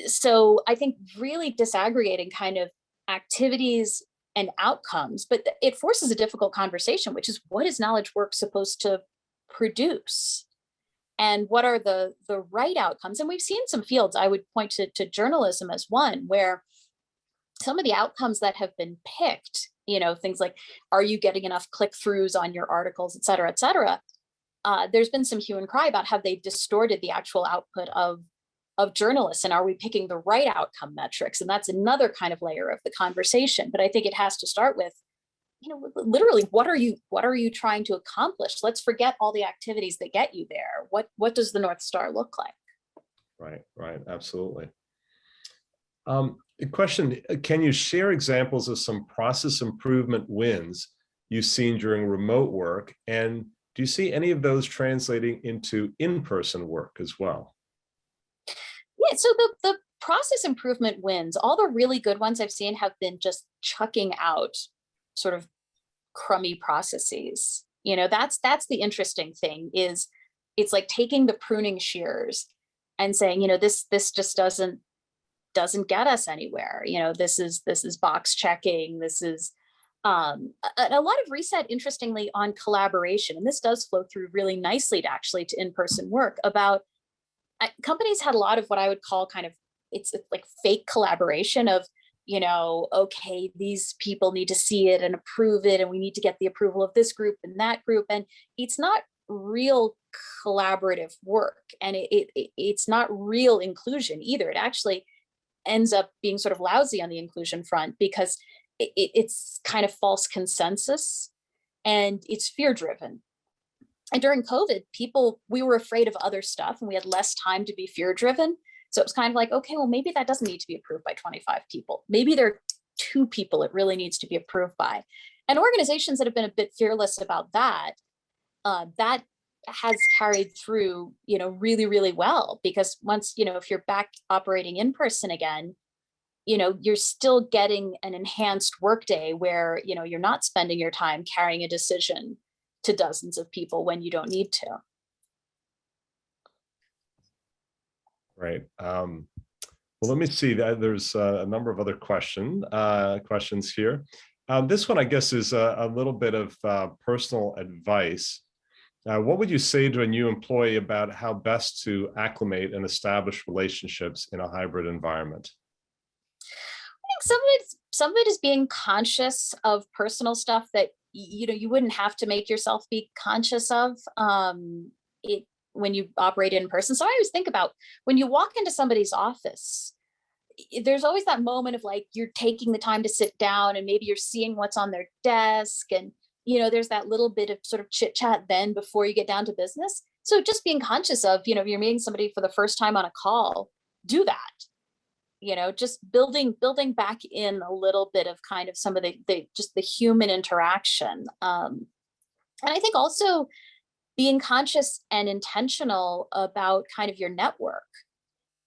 So I think really disaggregating kind of activities and outcomes, but it forces a difficult conversation, which is, what is knowledge work supposed to produce? And what are the right outcomes? And we've seen some fields, I would point to journalism as one, where some of the outcomes that have been picked, things like, are you getting enough click-throughs on your articles, et cetera, there's been some hue and cry about how they distorted the actual output of journalists, and are we picking the right outcome metrics? And that's another kind of layer of the conversation. But I think it has to start with, literally, what are you trying to accomplish? Let's forget all the activities that get you there. What does the North Star look like? Right, absolutely. A question, can you share examples of some process improvement wins you've seen during remote work? And do you see any of those translating into in-person work as well? Yeah, so the process improvement wins, all the really good ones I've seen have been just chucking out sort of crummy processes. That's the interesting thing, is it's like taking the pruning shears and saying, this just doesn't get us anywhere. This is box checking. This is a lot of reset, interestingly, on collaboration. And this does flow through really nicely to in-person work. About companies had a lot of what I would call kind of, it's like fake collaboration of, okay, these people need to see it and approve it, and we need to get the approval of this group and that group. And it's not real collaborative work. And it's not real inclusion either. It actually ends up being sort of lousy on the inclusion front, because it's kind of false consensus and it's fear driven. And during COVID, we were afraid of other stuff and we had less time to be fear driven. So it was kind of like, okay, well, maybe that doesn't need to be approved by 25 people. Maybe there are 2 people it really needs to be approved by. And organizations that have been a bit fearless about that, that has carried through, really, really well. Because once, if you're back operating in person again, you're still getting an enhanced workday where, you're not spending your time carrying a decision to dozens of people when you don't need to. Right. Well, let me see. There's a number of other questions here. This one, I guess, is a little bit of personal advice. What would you say to a new employee about how best to acclimate and establish relationships in a hybrid environment? I think some of it is being conscious of personal stuff that you wouldn't have to make yourself be conscious of when you operate in person. So I always think about when you walk into somebody's office, there's always that moment of like, you're taking the time to sit down and maybe you're seeing what's on their desk, and there's that little bit of sort of chit chat then before you get down to business. So just being conscious of, you're meeting somebody for the first time on a call, do that. Just building back in a little bit of kind of some of the human interaction. And I think also being conscious and intentional about kind of your network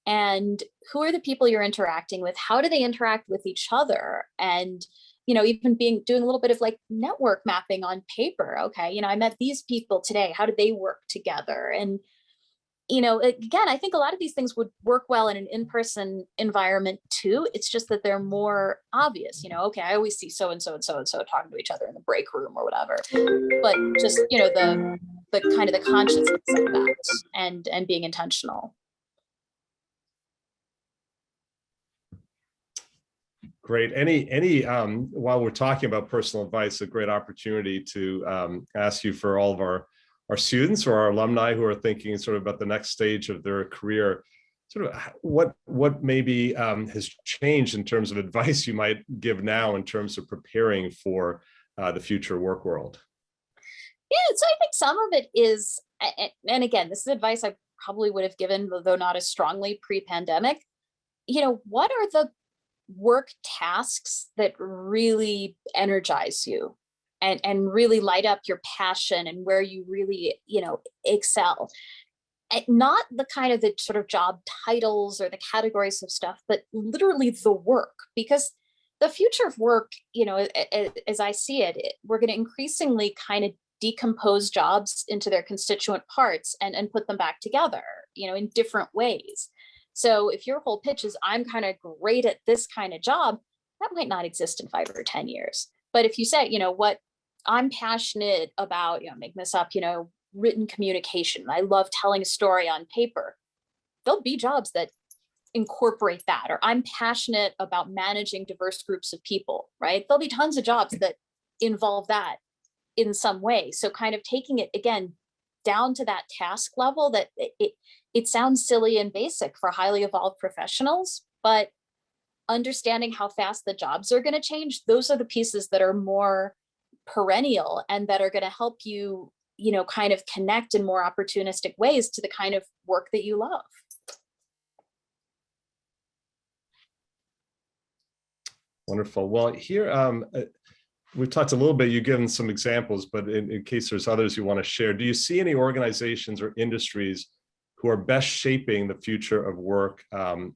and who are the people you're interacting with, how do they interact with each other, and even doing a little bit of like network mapping on paper. Okay, I met these people today, how did they work together? And again, I think a lot of these things would work well in an in-person environment too. It's just that they're more obvious. Okay, I always see so and so and so and so talking to each other in the break room or whatever. But just the kind of the consciousness of that and being intentional. Great. Any while we're talking about personal advice, a great opportunity to ask you, for all of our students or our alumni who are thinking sort of about the next stage of their career, sort of what maybe has changed in terms of advice you might give now in terms of preparing for the future work world? Yeah, so I think some of it is, and again, this is advice I probably would have given, though not as strongly pre-pandemic. What are the work tasks that really energize you and really light up your passion and where you really, excel? And not the kind of the sort of job titles or the categories of stuff, but literally the work. Because the future of work, as I see it, we're going to increasingly kind of decompose jobs into their constituent parts and put them back together, in different ways. So if your whole pitch is, I'm kind of great at this kind of job, that might not exist in 5 or 10 years. But if you say, what I'm passionate about, making this up, written communication, I love telling a story on paper, there'll be jobs that incorporate that. Or I'm passionate about managing diverse groups of people, right? There'll be tons of jobs that involve that in some way. So kind of taking it, again, down to that task level that it sounds silly and basic for highly evolved professionals, but understanding how fast the jobs are going to change, those are the pieces that are more perennial and that are going to help you, kind of connect in more opportunistic ways to the kind of work that you love. Wonderful. Well, here, we've talked a little bit, you've given some examples, but in case there's others you want to share, do you see any organizations or industries who are best shaping the future of work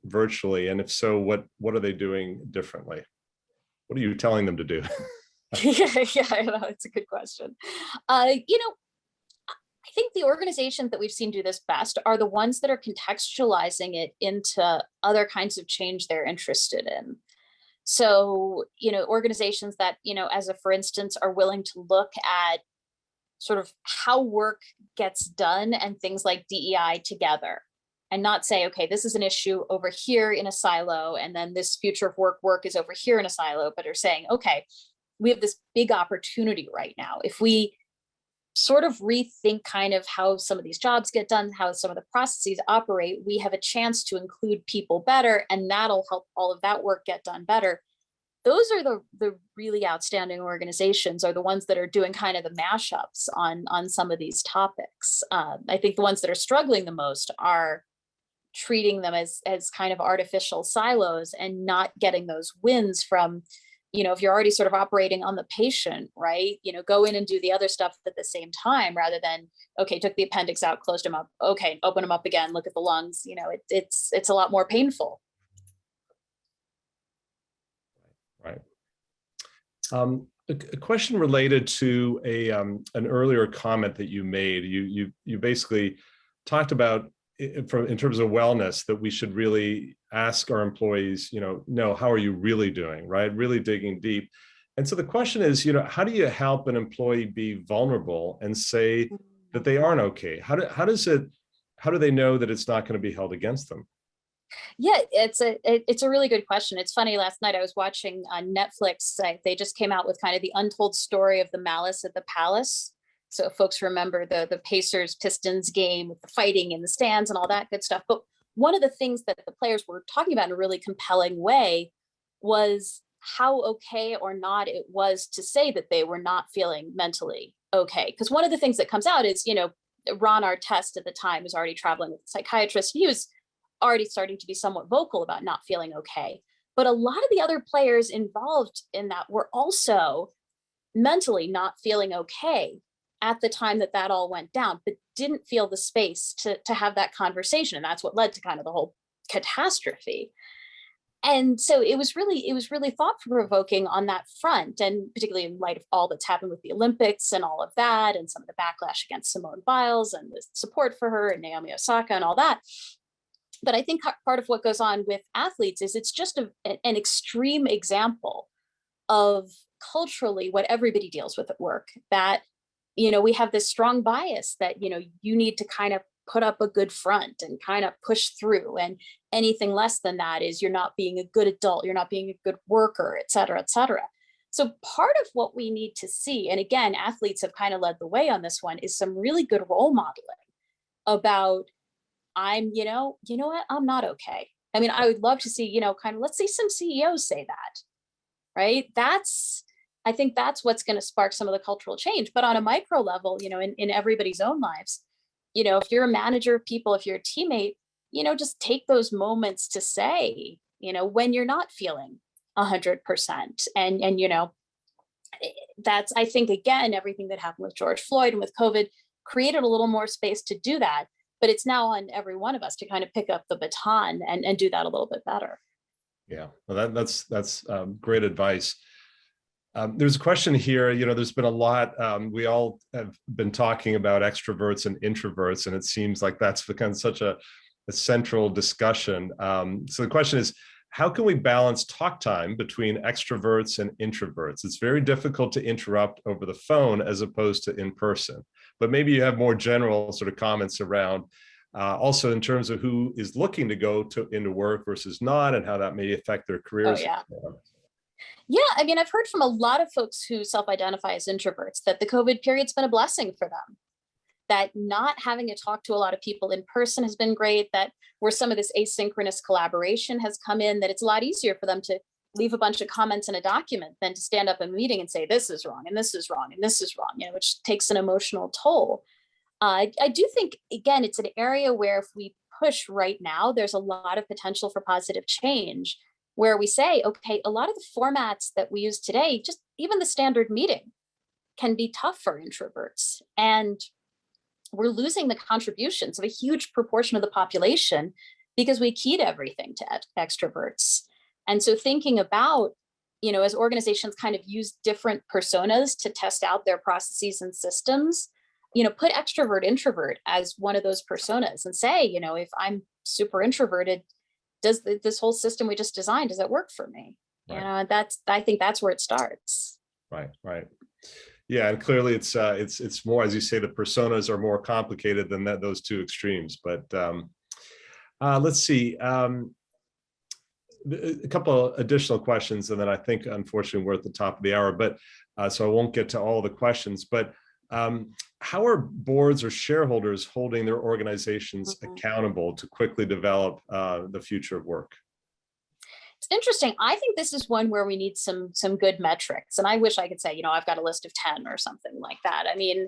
virtually? And if so, what are they doing differently? What are you telling them to do? Yeah, I know, it's a good question. I think the organizations that we've seen do this best are the ones that are contextualizing it into other kinds of change they're interested in. So, organizations that, as a for instance, are willing to look at sort of how work gets done and things like DEI together, and not say, okay, this is an issue over here in a silo, and then this future of work is over here in a silo, but are saying, okay, we have this big opportunity right now. If we sort of rethink kind of how some of these jobs get done, how some of the processes operate, we have a chance to include people better, and that'll help all of that work get done better. Those are the really outstanding organizations, are the ones that are doing kind of the mashups on some of these topics. I think the ones that are struggling the most are treating them as kind of artificial silos and not getting those wins from, if you're already sort of operating on the patient, right? Go in and do the other stuff at the same time, rather than, okay, took the appendix out, closed them up, okay, open them up again, look at the lungs. It's a lot more painful. Right. A question related to an earlier comment that you made. You basically talked about in terms of wellness, that we should really ask our employees, no, how are you really doing, right? Really digging deep. And so the question is, how do you help an employee be vulnerable and say that they aren't okay? How do they know that it's not going to be held against them? Yeah, it's a really good question. It's funny, last night I was watching on Netflix, they just came out with kind of the untold story of the malice at the Palace. So if folks remember the Pacers Pistons game with the fighting in the stands and all that good stuff. But one of the things that the players were talking about in a really compelling way was how okay or not it was to say that they were not feeling mentally okay. Because one of the things that comes out is, Ron Artest at the time was already traveling with a psychiatrist. He was already starting to be somewhat vocal about not feeling okay. But a lot of the other players involved in that were also mentally not feeling okay at the time that all went down, but didn't feel the space to have that conversation. And that's what led to kind of the whole catastrophe. And so it was really thought provoking on that front, and particularly in light of all that's happened with the Olympics and all of that, and some of the backlash against Simone Biles and the support for her and Naomi Osaka and all that. But I think part of what goes on with athletes is it's just an extreme example of culturally what everybody deals with at work, that, we have this strong bias that, you need to kind of put up a good front and kind of push through. And anything less than that is you're not being a good adult, you're not being a good worker, et cetera, et cetera. So part of what we need to see, and again, athletes have kind of led the way on this one, is some really good role modeling about, what, I'm not okay. I mean, I would love to see, kind of, let's see some CEOs say that, right? I think that's what's going to spark some of the cultural change. But on a micro level, in everybody's own lives, if you're a manager of people, if you're a teammate, just take those moments to say, when you're not feeling 100%. And that's, I think, again, everything that happened with George Floyd and with COVID created a little more space to do that. But it's now on every one of us to kind of pick up the baton and do that a little bit better. Yeah, well, that's great advice. There's a question here, there's been a lot, we all have been talking about extroverts and introverts, and it seems like that's become such a central discussion. So the question is, how can we balance talk time between extroverts and introverts? It's very difficult to interrupt over the phone as opposed to in person, but maybe you have more general sort of comments around also in terms of who is looking to go into work versus not, and how that may affect their careers. Oh, yeah. Yeah, I mean, I've heard from a lot of folks who self-identify as introverts that the COVID period's been a blessing for them. that not having to talk to a lot of people in person has been great, that where some of this asynchronous collaboration has come in, that it's a lot easier for them to leave a bunch of comments in a document than to stand up in a meeting and say, this is wrong, and this is wrong, and this is wrong, which takes an emotional toll. I do think, again, it's an area where if we push right now, there's a lot of potential for positive change, where we say, okay, a lot of the formats that we use today, just even the standard meeting, can be tough for introverts. And we're losing the contributions of a huge proportion of the population because we keyed everything to extroverts. And so thinking about, as organizations kind of use different personas to test out their processes and systems, put extrovert, introvert as one of those personas and say, if I'm super introverted, does this whole system we just designed, does that work for me? Right. I think that's where it starts. Right. Yeah, and clearly it's more, as you say, the personas are more complicated than those two extremes. But let's see. A couple of additional questions, and then I think, unfortunately, we're at the top of the hour, but so I won't get to all the questions. But how are boards or shareholders holding their organizations accountable to quickly develop the future of work? It's interesting. I think this is one where we need some good metrics. And I wish I could say, I've got a list of 10 or something like that. I mean,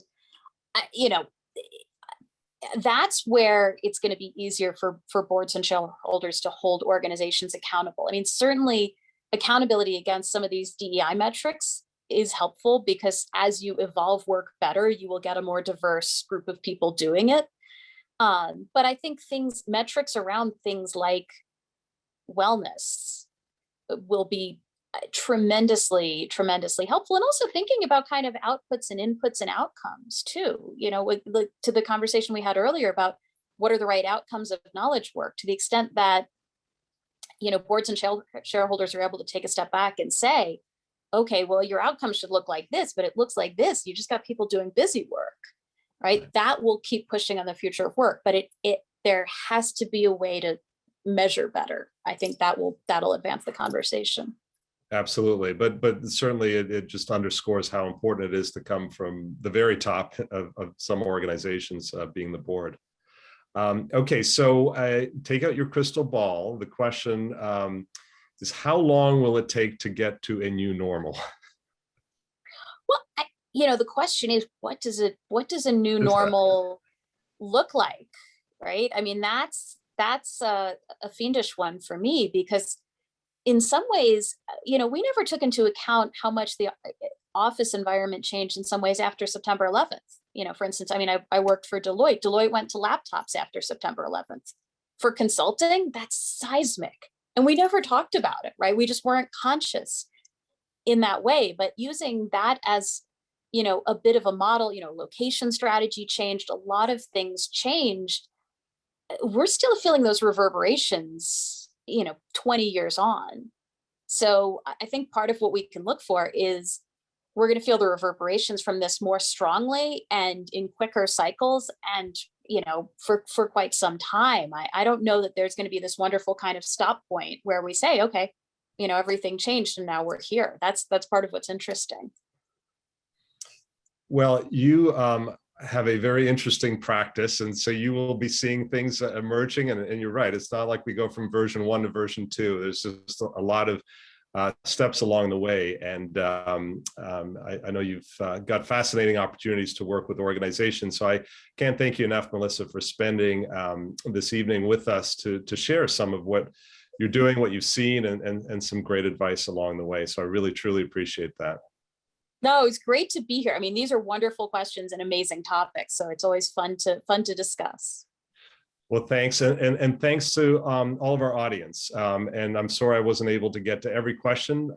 that's where it's going to be easier for boards and shareholders to hold organizations accountable. I mean, certainly accountability against some of these DEI metrics is helpful, because as you evolve work better, you will get a more diverse group of people doing it. But I think metrics around things like wellness will be tremendously helpful. And also thinking about kind of outputs and inputs and outcomes too, to the conversation we had earlier about what are the right outcomes of knowledge work, to the extent that, boards and shareholders are able to take a step back and say, okay, well, your outcomes should look like this, but it looks like this. You just got people doing busy work, right? That will keep pushing on the future of work, but there has to be a way to measure better. I think that'll advance the conversation. Absolutely, but certainly it just underscores how important it is to come from the very top of some organizations, being the board. Okay, so take out your crystal ball. The question is, how long will it take to get to a new normal? Well, the question is, what does a new normal look like, right? I mean, that's a fiendish one for me, because in some ways, we never took into account how much the office environment changed in some ways after September 11th. For instance, I mean, I worked for Deloitte. Deloitte went to laptops after September 11th. For consulting, that's seismic. And we never talked about it, right? We just weren't conscious in that way. But using that as, a bit of a model, location strategy changed, a lot of things changed. We're still feeling those reverberations, 20 years on. So I think part of what we can look for is we're going to feel the reverberations from this more strongly and in quicker cycles, and for quite some time. I don't know that there's going to be this wonderful kind of stop point where we say, okay, everything changed and now we're here. That's part of what's interesting. Well, you have a very interesting practice, and so you will be seeing things emerging, and you're right, it's not like we go from version 1 to version 2. There's just a lot of steps along the way, and I know you've got fascinating opportunities to work with organizations, so I can't thank you enough, Melissa, for spending this evening with us to share some of what you're doing, what you've seen, and some great advice along the way. So I really, truly appreciate that. No, it's great to be here. I mean, these are wonderful questions and amazing topics, so it's always fun to discuss. Well, thanks, and thanks to all of our audience. And I'm sorry I wasn't able to get to every question,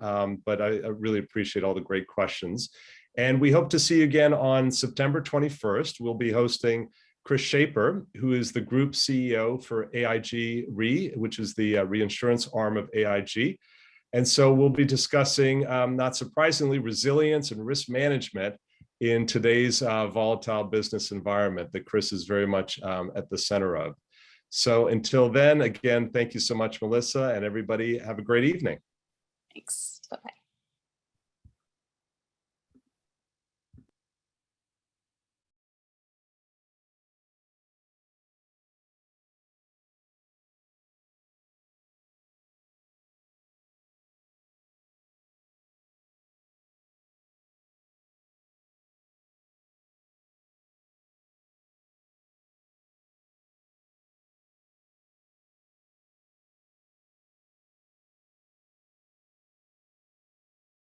but I really appreciate all the great questions. And we hope to see you again on September 21st. We'll be hosting Chris Shaper, who is the group CEO for AIG Re, which is the reinsurance arm of AIG. And so we'll be discussing, not surprisingly, resilience and risk management in today's volatile business environment that Chris is very much at the center of. So until then, again, thank you so much, Melissa, and everybody have a great evening. Thanks. Bye-bye.